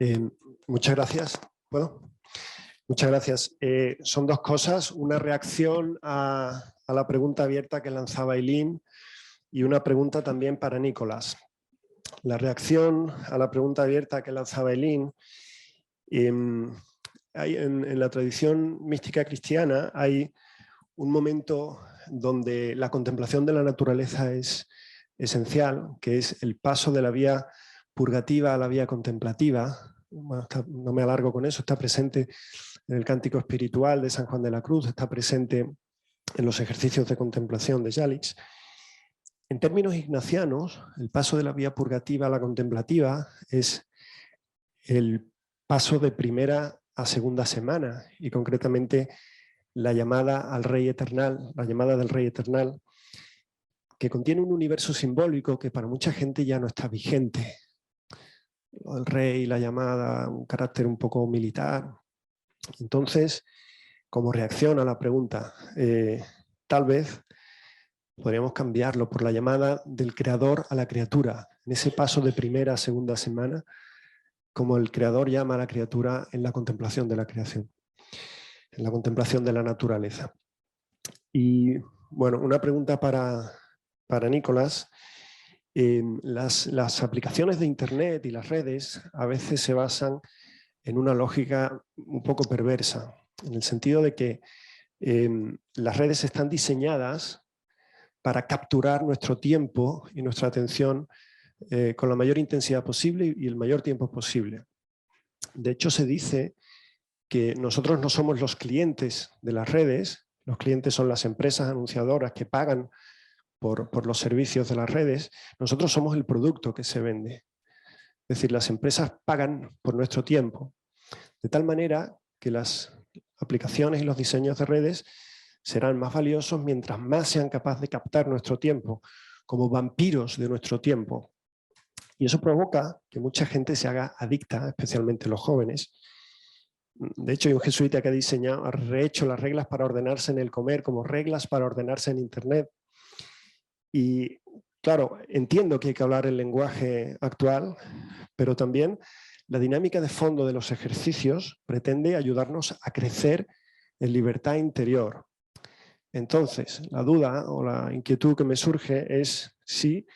Eh, Muchas gracias. ¿Puedo? Muchas gracias. Son dos cosas, una reacción a la pregunta abierta que lanzaba Eileen y una pregunta también para Nicolás. La reacción a la pregunta abierta que lanzaba Eileen, hay en la tradición mística cristiana hay un momento donde la contemplación de la naturaleza es esencial, que es el paso de la vía purgativa a la vía contemplativa. No me alargo con eso, está presente en el Cántico Espiritual de San Juan de la Cruz, está presente en los ejercicios de contemplación de Jalics. En términos ignacianos, el paso de la vía purgativa a la contemplativa es el paso de primera a segunda semana, y concretamente la llamada al Rey Eternal, la llamada del Rey Eternal, que contiene un universo simbólico que para mucha gente ya no está vigente. El rey, la llamada, un carácter un poco militar. Entonces, como reacción a la pregunta, tal vez podríamos cambiarlo por la llamada del creador a la criatura, en ese paso de primera a segunda semana, como el creador llama a la criatura en la contemplación de la creación, en la contemplación de la naturaleza. Y bueno, una pregunta para Nicolás. Las aplicaciones de Internet y las redes a veces se basan en una lógica un poco perversa, en el sentido de que las redes están diseñadas para capturar nuestro tiempo y nuestra atención con la mayor intensidad posible y el mayor tiempo posible. De hecho, se dice que nosotros no somos los clientes de las redes, los clientes son las empresas anunciadoras que pagan por los servicios de las redes, nosotros somos el producto que se vende. Es decir, las empresas pagan por nuestro tiempo, de tal manera que las aplicaciones y los diseños de redes serán más valiosos mientras más sean capaces de captar nuestro tiempo, como vampiros de nuestro tiempo. Y eso provoca que mucha gente se haga adicta, especialmente los jóvenes. De hecho, hay un jesuita que ha rehecho las reglas para ordenarse en el comer como reglas para ordenarse en Internet. Y claro, entiendo que hay que hablar el lenguaje actual, pero también la dinámica de fondo de los ejercicios pretende ayudarnos a crecer en libertad interior. Entonces, la duda o la inquietud que me surge es si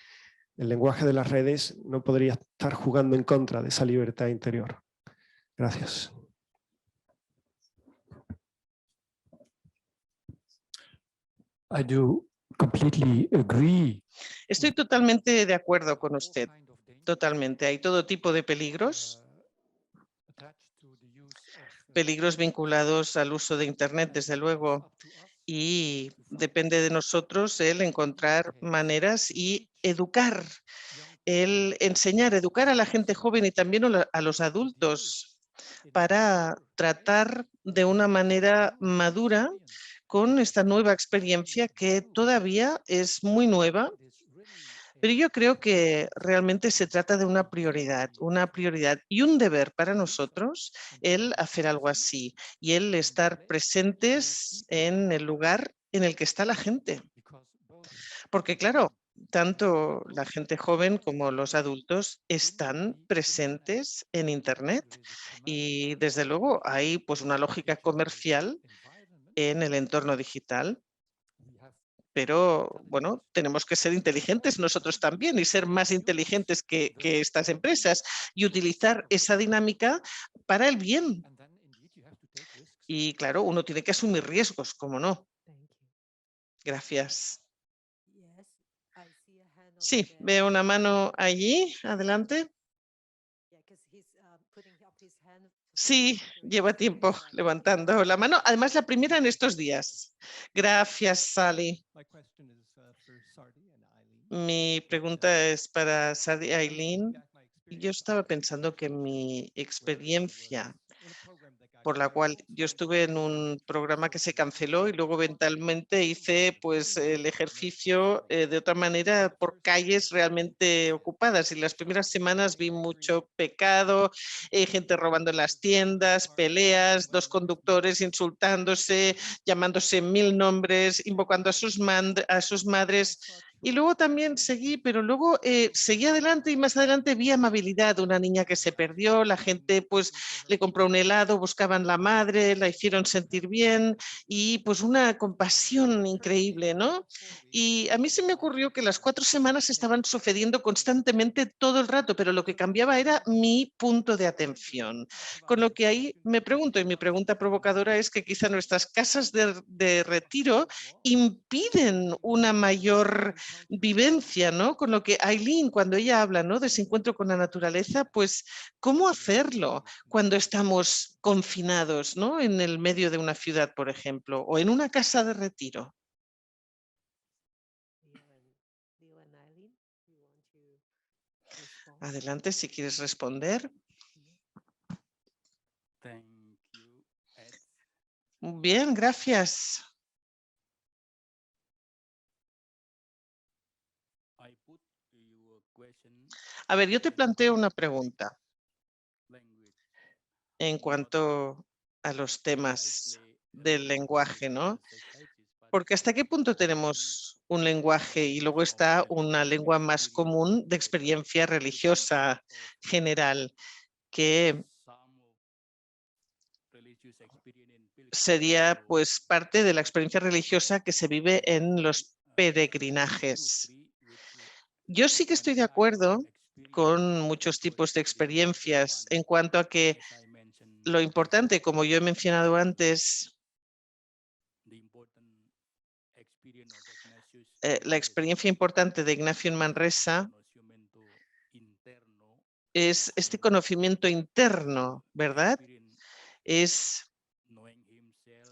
el lenguaje de las redes no podría estar jugando en contra de esa libertad interior. Gracias. I do completely agree. Estoy totalmente de acuerdo con usted, totalmente. Hay todo tipo de peligros vinculados al uso de Internet, desde luego, y depende de nosotros el encontrar maneras y educar, el enseñar, educar a la gente joven y también a los adultos para tratar de una manera madura con esta nueva experiencia que todavía es muy nueva, pero yo creo que realmente se trata de una prioridad y un deber para nosotros el hacer algo así y el estar presentes en el lugar en el que está la gente. Porque claro, tanto la gente joven como los adultos están presentes en Internet y desde luego hay pues una lógica comercial en el entorno digital. Pero bueno, tenemos que ser inteligentes nosotros también y ser más inteligentes que estas empresas y utilizar esa dinámica para el bien. Y claro, uno tiene que asumir riesgos, ¿cómo no? Gracias. Sí, veo una mano allí, adelante. Sí, lleva tiempo levantando la mano. Además, la primera en estos días. Gracias, Sally. Mi pregunta es para Sally y Eileen. Yo estaba pensando que mi experiencia, por la cual yo estuve en un programa que se canceló y luego eventualmente hice pues el ejercicio de otra manera por calles realmente ocupadas, y las primeras semanas vi mucho pecado, gente robando en las tiendas, peleas, dos conductores insultándose, llamándose mil nombres, invocando a sus madres. Y luego también seguí, pero luego seguí adelante y más adelante vi amabilidad, una niña que se perdió, la gente pues le compró un helado, buscaban la madre, la hicieron sentir bien y pues una compasión increíble, ¿no? Y a mí se me ocurrió que las 4 semanas estaban sucediendo constantemente todo el rato, pero lo que cambiaba era mi punto de atención. Con lo que ahí me pregunto, y mi pregunta provocadora es que quizá nuestras casas de retiro impiden una mayor vivencia, ¿no? Con lo que Aileen, cuando ella habla, ¿no?, de ese encuentro con la naturaleza, pues, ¿cómo hacerlo cuando estamos confinados, ¿no?, en el medio de una ciudad, por ejemplo, o en una casa de retiro? Adelante, si quieres responder. Thank you, Ed. Bien, gracias. I put you a question A ver, yo te planteo una pregunta language. en cuanto a los temas del lenguaje, ¿no? Porque ¿hasta qué punto tenemos un lenguaje y luego está una lengua más común de experiencia religiosa general, que sería pues parte de la experiencia religiosa que se vive en los peregrinajes? Yo sí que estoy de acuerdo con muchos tipos de experiencias en cuanto a que lo importante, como yo he mencionado antes, la experiencia importante de Ignacio en Manresa es este conocimiento interno, ¿verdad? Es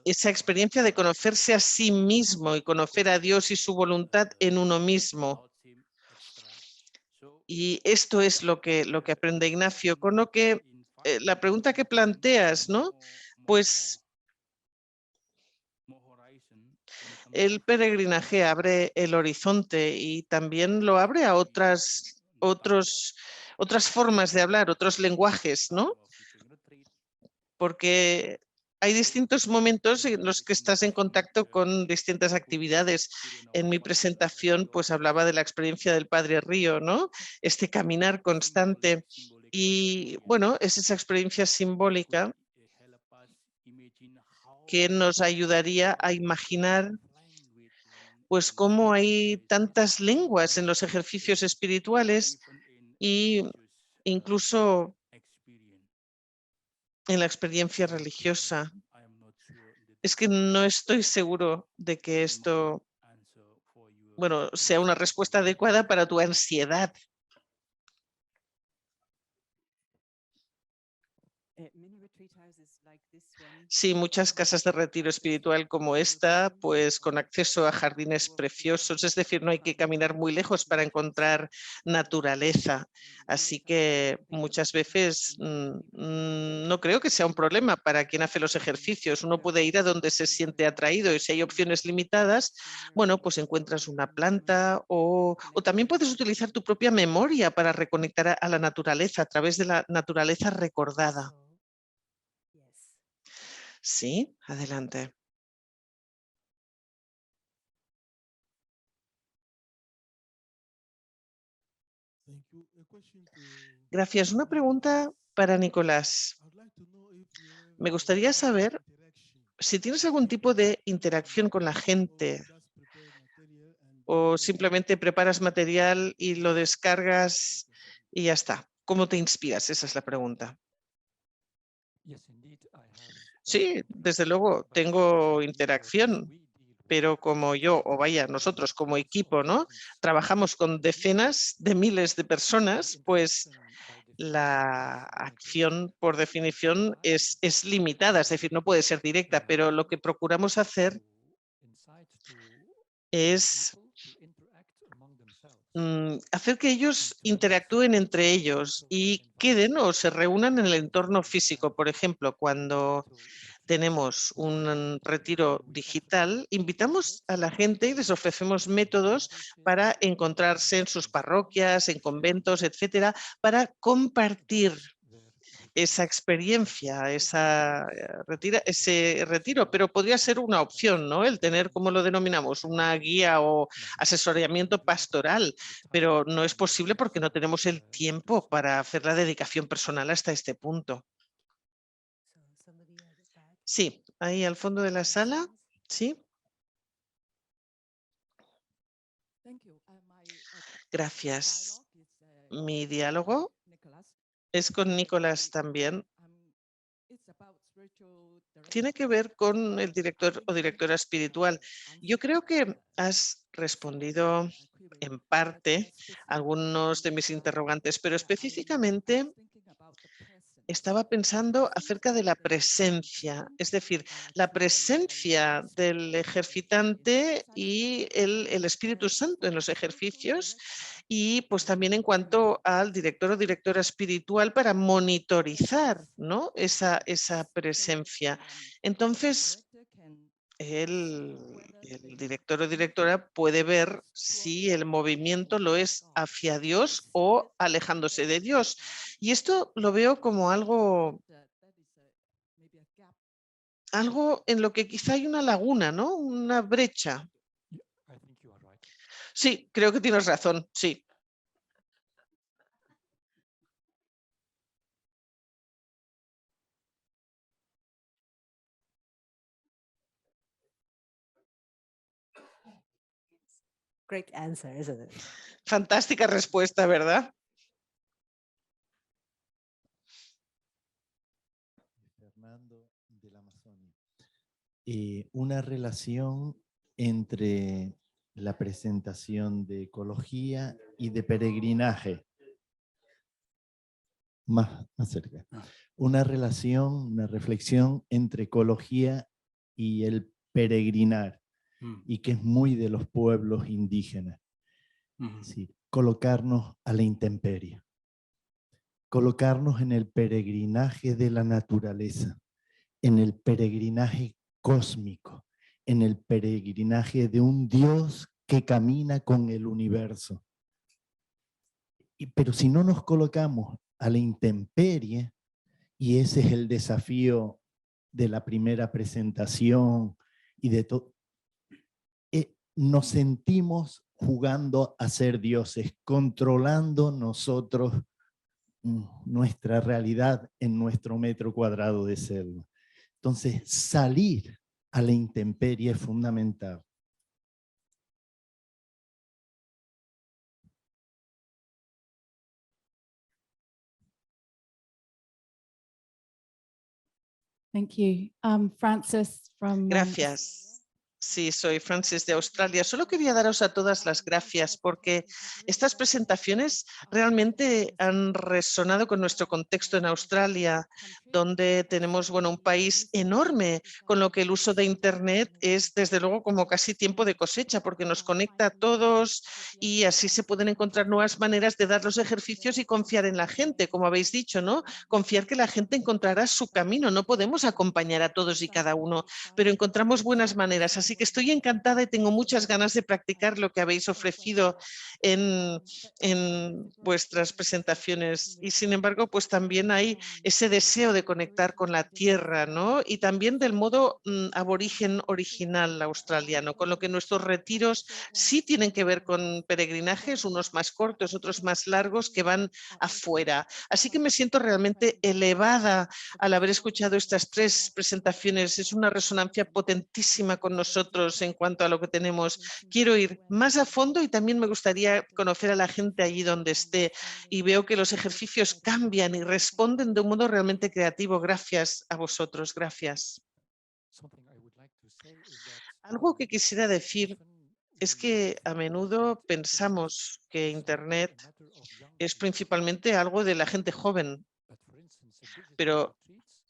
esa experiencia de conocerse a sí mismo y conocer a Dios y su voluntad en uno mismo. Y esto es lo que aprende Ignacio, con lo que la pregunta que planteas, ¿no? Pues el peregrinaje abre el horizonte y también lo abre a otras formas de hablar, otros lenguajes, ¿no? Porque hay distintos momentos en los que estás en contacto con distintas actividades. En mi presentación, pues hablaba de la experiencia del Padre Río, ¿no? Este caminar constante. Y bueno, es esa experiencia simbólica que nos ayudaría a imaginar pues cómo hay tantas lenguas en los ejercicios espirituales e incluso en la experiencia religiosa. Es que no estoy seguro de que esto, bueno, sea una respuesta adecuada para tu ansiedad. Sí, muchas casas de retiro espiritual como esta, pues con acceso a jardines preciosos, es decir, no hay que caminar muy lejos para encontrar naturaleza. Así que muchas veces no creo que sea un problema para quien hace los ejercicios. Uno puede ir a donde se siente atraído y si hay opciones limitadas, bueno, pues encuentras una planta o también puedes utilizar tu propia memoria para reconectar a la naturaleza a través de la naturaleza recordada. Sí, adelante. Gracias. Una pregunta para Nicolás. Me gustaría saber si tienes algún tipo de interacción con la gente o simplemente preparas material y lo descargas y ya está. ¿Cómo te inspiras? Esa es la pregunta. Sí, desde luego, tengo interacción, pero como yo, o vaya, nosotros como equipo, ¿no? Trabajamos con decenas de miles de personas, pues la acción, por definición, es limitada, es decir, no puede ser directa, pero lo que procuramos hacer es hacer que ellos interactúen entre ellos y queden o se reúnan en el entorno físico. Por ejemplo, cuando tenemos un retiro digital, invitamos a la gente y les ofrecemos métodos para encontrarse en sus parroquias, en conventos, etcétera, para compartir esa experiencia, ese retiro, pero podría ser una opción, ¿no? El tener, ¿cómo lo denominamos? Una guía o asesoramiento pastoral, pero no es posible porque no tenemos el tiempo para hacer la dedicación personal hasta este punto. Sí, ahí al fondo de la sala, sí. Gracias. Mi diálogo es con Nicolás también. Tiene que ver con el director o directora espiritual. Yo creo que has respondido en parte a algunos de mis interrogantes, pero específicamente estaba pensando acerca de la presencia, es decir, la presencia del ejercitante y el Espíritu Santo en los ejercicios, y pues también en cuanto al director o directora espiritual para monitorizar, ¿no? esa presencia. Entonces, el director o directora puede ver si el movimiento lo es hacia Dios o alejándose de Dios. Y esto lo veo como algo en lo que quizá hay una laguna, ¿no? Una brecha. Sí, creo que tienes razón, sí. Great answer, isn't it? Fantástica respuesta, ¿verdad? Fernando de la Amazonia. Una relación entre la presentación de ecología y de peregrinaje. Más cerca. Una relación, una reflexión entre ecología y el peregrinar, y que es muy de los pueblos indígenas. Sí, colocarnos a la intemperie. Colocarnos en el peregrinaje de la naturaleza, en el peregrinaje cósmico, en el peregrinaje de un Dios que camina con el universo. Pero si no nos colocamos a la intemperie, y ese es el desafío de la primera presentación y de todo, nos sentimos jugando a ser dioses, controlando nosotros nuestra realidad en nuestro metro cuadrado de selva. Entonces, salir a la intemperie es fundamental. Thank you. Francis from Gracias. Sí, soy Francis de Australia. Solo quería daros a todas las gracias porque estas presentaciones realmente han resonado con nuestro contexto en Australia, donde tenemos, bueno, un país enorme, con lo que el uso de Internet es desde luego como casi tiempo de cosecha, porque nos conecta a todos y así se pueden encontrar nuevas maneras de dar los ejercicios y confiar en la gente, como habéis dicho, ¿no? Confiar que la gente encontrará su camino. No podemos acompañar a todos y cada uno, pero encontramos buenas maneras. Así que estoy encantada y tengo muchas ganas de practicar lo que habéis ofrecido en vuestras presentaciones. Y sin embargo, pues también hay ese deseo de conectar con la tierra, ¿no? Y también del modo aborigen original australiano, con lo que nuestros retiros sí tienen que ver con peregrinajes, unos más cortos, otros más largos, que van afuera. Así que me siento realmente elevada al haber escuchado estas tres presentaciones. Es una resonancia potentísima con nosotros en cuanto a lo que tenemos. Quiero ir más a fondo y también me gustaría conocer a la gente allí donde esté, y veo que los ejercicios cambian y responden de un modo realmente creativo. Gracias a vosotros, gracias. Algo que quisiera decir es que a menudo pensamos que Internet es principalmente algo de la gente joven, pero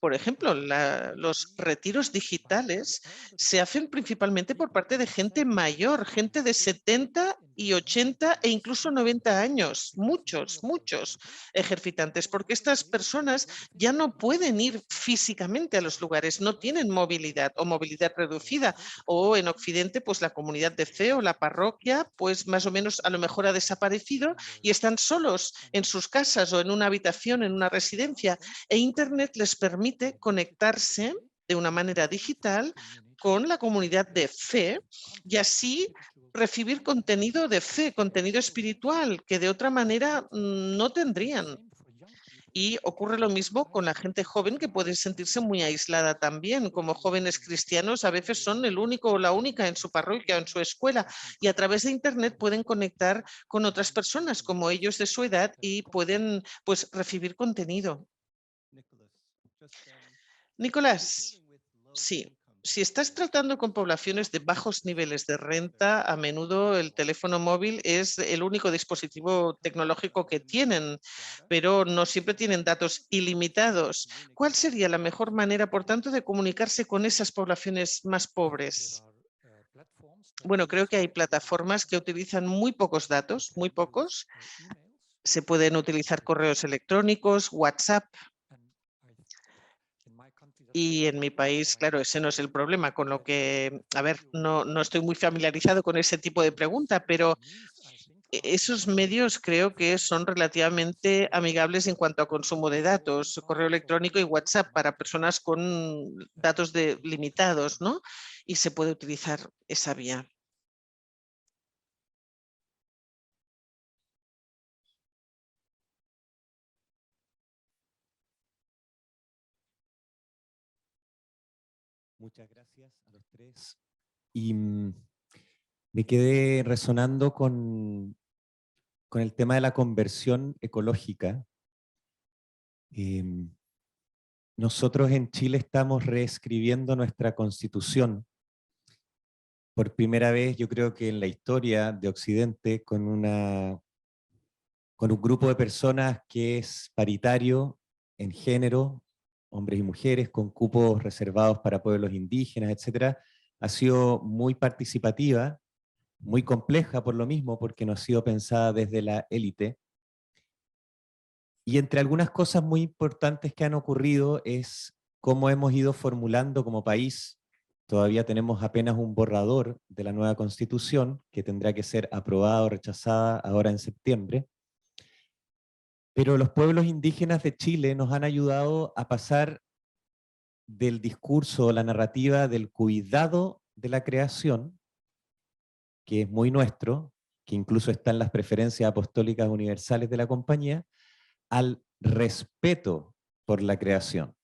por ejemplo, los retiros digitales se hacen principalmente por parte de gente mayor, gente de 70 y 80 e incluso 90 años. Muchos ejercitantes, porque estas personas ya no pueden ir físicamente a los lugares, no tienen movilidad o movilidad reducida. O en Occidente, pues la comunidad de fe o la parroquia, pues más o menos a lo mejor ha desaparecido y están solos en sus casas o en una habitación, en una residencia. E Internet les permite conectarse de una manera digital con la comunidad de fe y así recibir contenido de fe, contenido espiritual, que de otra manera no tendrían. Y ocurre lo mismo con la gente joven, que puede sentirse muy aislada también. Como jóvenes cristianos a veces son el único o la única en su parroquia o en su escuela, y a través de Internet pueden conectar con otras personas como ellos de su edad y pueden pues recibir contenido. Nicolás, sí. Si estás tratando con poblaciones de bajos niveles de renta, a menudo el teléfono móvil es el único dispositivo tecnológico que tienen, pero no siempre tienen datos ilimitados. ¿Cuál sería la mejor manera, por tanto, de comunicarse con esas poblaciones más pobres? Bueno, creo que hay plataformas que utilizan muy pocos datos, muy pocos. Se pueden utilizar correos electrónicos, WhatsApp. Y en mi país, claro, ese no es el problema, con lo que, a ver, no estoy muy familiarizado con ese tipo de pregunta, pero esos medios creo que son relativamente amigables en cuanto a consumo de datos, correo electrónico y WhatsApp para personas con datos limitados, ¿no? Y se puede utilizar esa vía. Muchas gracias a los tres. Y me quedé resonando con el tema de la conversión ecológica. Nosotros en Chile estamos reescribiendo nuestra constitución. Por primera vez, yo creo que en la historia de Occidente, con un grupo de personas que es paritario en género, hombres y mujeres, con cupos reservados para pueblos indígenas, etc. Ha sido muy participativa, muy compleja por lo mismo, porque no ha sido pensada desde la élite. Y entre algunas cosas muy importantes que han ocurrido es cómo hemos ido formulando como país. Todavía tenemos apenas un borrador de la nueva Constitución, que tendrá que ser aprobada o rechazada ahora en septiembre. Pero los pueblos indígenas de Chile nos han ayudado a pasar del discurso, la narrativa del cuidado de la creación, que es muy nuestro, que incluso está en las preferencias apostólicas universales de la compañía, al respeto por la creación.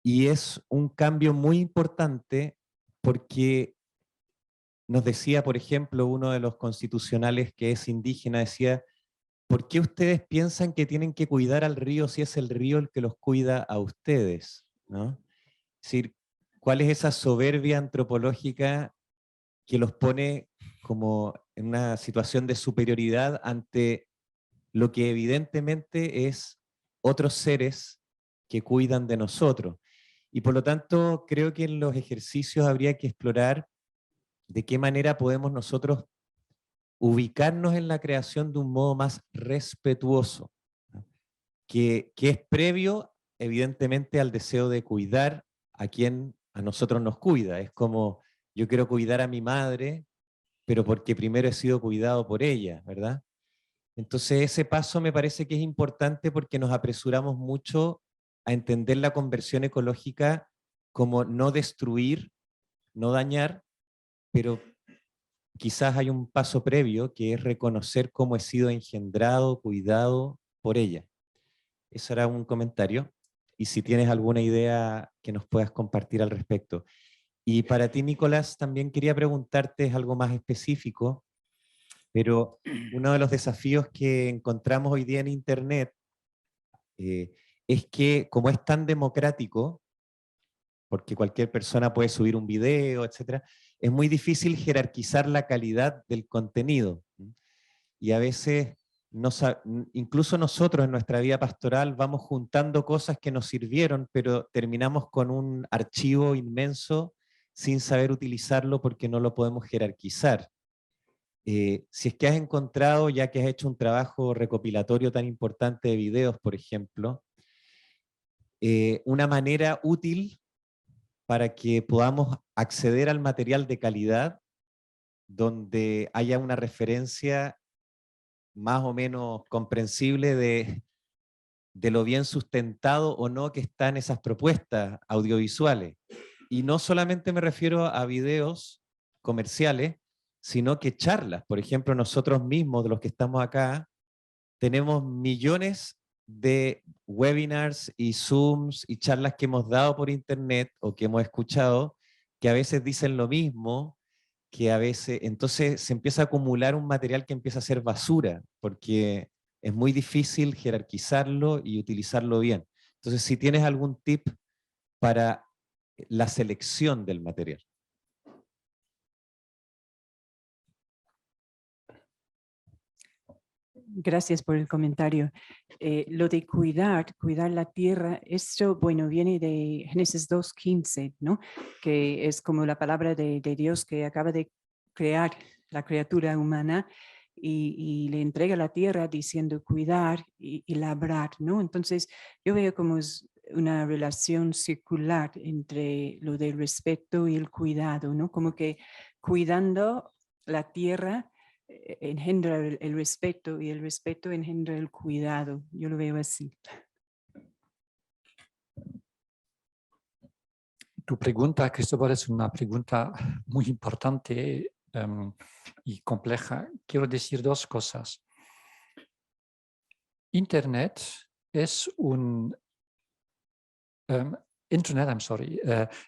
Y es un cambio muy importante porque nos decía, por ejemplo, uno de los constitucionales que es indígena, decía: ¿por qué ustedes piensan que tienen que cuidar al río si es el río el que los cuida a ustedes? ¿No? Es decir, ¿cuál es esa soberbia antropológica que los pone como en una situación de superioridad ante lo que evidentemente es otros seres que cuidan de nosotros? Y por lo tanto, creo que en los ejercicios habría que explorar de qué manera podemos nosotros ubicarnos en la creación de un modo más respetuoso, ¿no? que es previo, evidentemente, al deseo de cuidar a quien a nosotros nos cuida. Es como, yo quiero cuidar a mi madre, pero porque primero he sido cuidado por ella, ¿verdad? Entonces ese paso me parece que es importante porque nos apresuramos mucho a entender la conversión ecológica como no destruir, no dañar, pero quizás hay un paso previo que es reconocer cómo he sido engendrado, cuidado por ella. Eso era un comentario. Y si tienes alguna idea que nos puedas compartir al respecto. Y para ti, Nicolás, también quería preguntarte algo más específico, pero uno de los desafíos que encontramos hoy día en Internet es que, como es tan democrático, porque cualquier persona puede subir un video, etcétera, es muy difícil jerarquizar la calidad del contenido. Y a veces, incluso nosotros en nuestra vida pastoral vamos juntando cosas que nos sirvieron, pero terminamos con un archivo inmenso sin saber utilizarlo porque no lo podemos jerarquizar. Si es que has encontrado, ya que has hecho un trabajo recopilatorio tan importante de videos, por ejemplo, una manera útil para que podamos acceder al material de calidad donde haya una referencia más o menos comprensible de lo bien sustentado o no que están esas propuestas audiovisuales. Y no solamente me refiero a videos comerciales, sino que charlas. Por ejemplo, nosotros mismos, de los que estamos acá, tenemos millones de webinars y Zooms y charlas que hemos dado por internet o que hemos escuchado, que a veces dicen lo mismo, que a veces, entonces se empieza a acumular un material que empieza a ser basura, porque es muy difícil jerarquizarlo y utilizarlo bien. Entonces, si tienes algún tip para la selección del material. Gracias por el comentario. Lo de cuidar la tierra, esto, bueno, viene de Génesis 2:15, ¿no? Que es como la palabra de Dios que acaba de crear la criatura humana y le entrega la tierra diciendo cuidar y labrar, ¿no? Entonces, yo veo como es una relación circular entre lo del respeto y el cuidado, ¿no? Como que cuidando la tierra engendra el respeto y el respeto engendra el cuidado. Yo lo veo así. Tu pregunta, Cristóbal, es una pregunta muy importante y compleja. Quiero decir dos cosas. Internet es un... Internet, I'm sorry.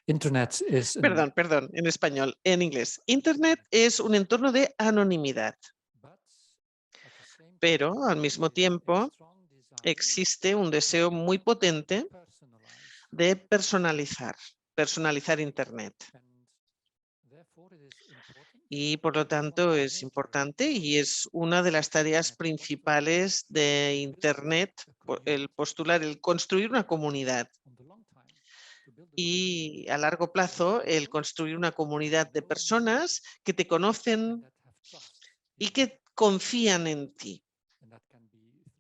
Internet es... Perdón, en español, en inglés. Internet es un entorno de anonimidad, pero al mismo tiempo existe un deseo muy potente de personalizar Internet. Y por lo tanto es importante y es una de las tareas principales de Internet, el postular, el construir una comunidad. Y a largo plazo, el construir una comunidad de personas que te conocen y que confían en ti.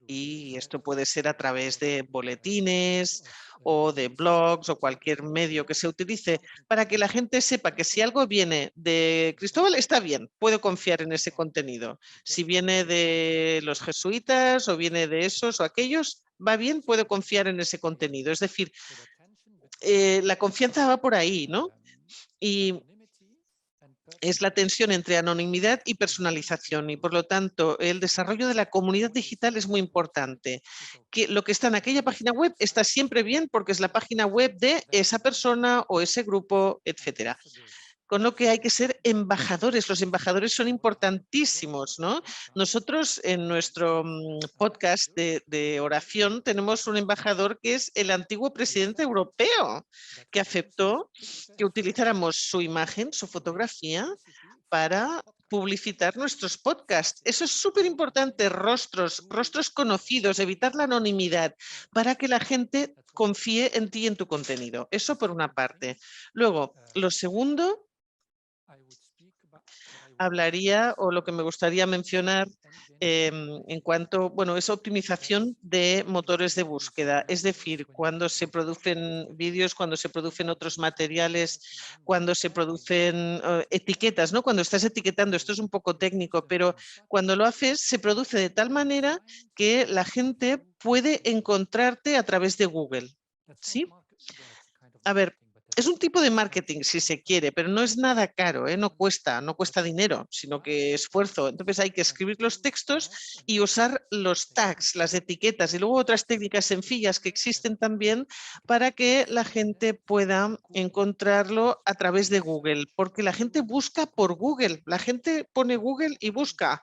Y esto puede ser a través de boletines o de blogs o cualquier medio que se utilice para que la gente sepa que si algo viene de Cristóbal está bien, puedo confiar en ese contenido. Si viene de los jesuitas o viene de esos o aquellos, va bien, puedo confiar en ese contenido. Es decir, la confianza va por ahí, ¿no? Y es la tensión entre anonimidad y personalización y por lo tanto el desarrollo de la comunidad digital es muy importante. Que lo que está en aquella página web está siempre bien porque es la página web de esa persona o ese grupo, etcétera. Con lo que hay que ser embajadores. Los embajadores son importantísimos, ¿no? Nosotros en nuestro podcast de oración tenemos un embajador que es el antiguo presidente europeo, que aceptó que utilizáramos su imagen, su fotografía, para publicitar nuestros podcasts. Eso es súper importante, rostros conocidos, evitar la anonimidad, para que la gente confíe en ti y en tu contenido. Eso por una parte. Luego, lo segundo, hablaría o lo que me gustaría mencionar en cuanto, bueno, es optimización de motores de búsqueda. Es decir, cuando se producen vídeos, cuando se producen otros materiales, cuando se producen etiquetas, ¿no? Cuando estás etiquetando, esto es un poco técnico, pero cuando lo haces se produce de tal manera que la gente puede encontrarte a través de Google, ¿sí? A ver, es un tipo de marketing, si se quiere, pero no es nada caro, no cuesta dinero, sino que esfuerzo. Entonces hay que escribir los textos y usar los tags, las etiquetas y luego otras técnicas sencillas que existen también para que la gente pueda encontrarlo a través de Google, porque la gente busca por Google, la gente pone Google y busca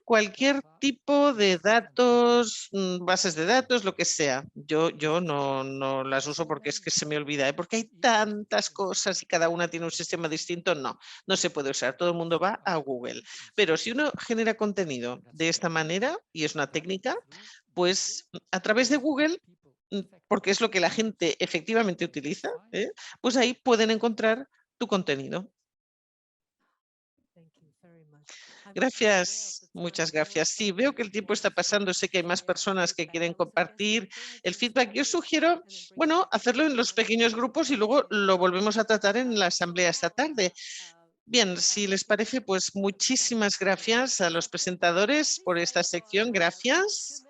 cualquier tipo de datos, bases de datos, lo que sea. Yo no las uso porque es que se me olvida, porque hay tantas cosas y cada una tiene un sistema distinto. No se puede usar. Todo el mundo va a Google. Pero si uno genera contenido de esta manera, y es una técnica, pues a través de Google, porque es lo que la gente efectivamente utiliza, pues ahí pueden encontrar tu contenido. Gracias, muchas gracias. Sí, veo que el tiempo está pasando, sé que hay más personas que quieren compartir el feedback. Yo sugiero, bueno, hacerlo en los pequeños grupos y luego lo volvemos a tratar en la asamblea esta tarde. Bien, si les parece, pues muchísimas gracias a los presentadores por esta sección. Gracias.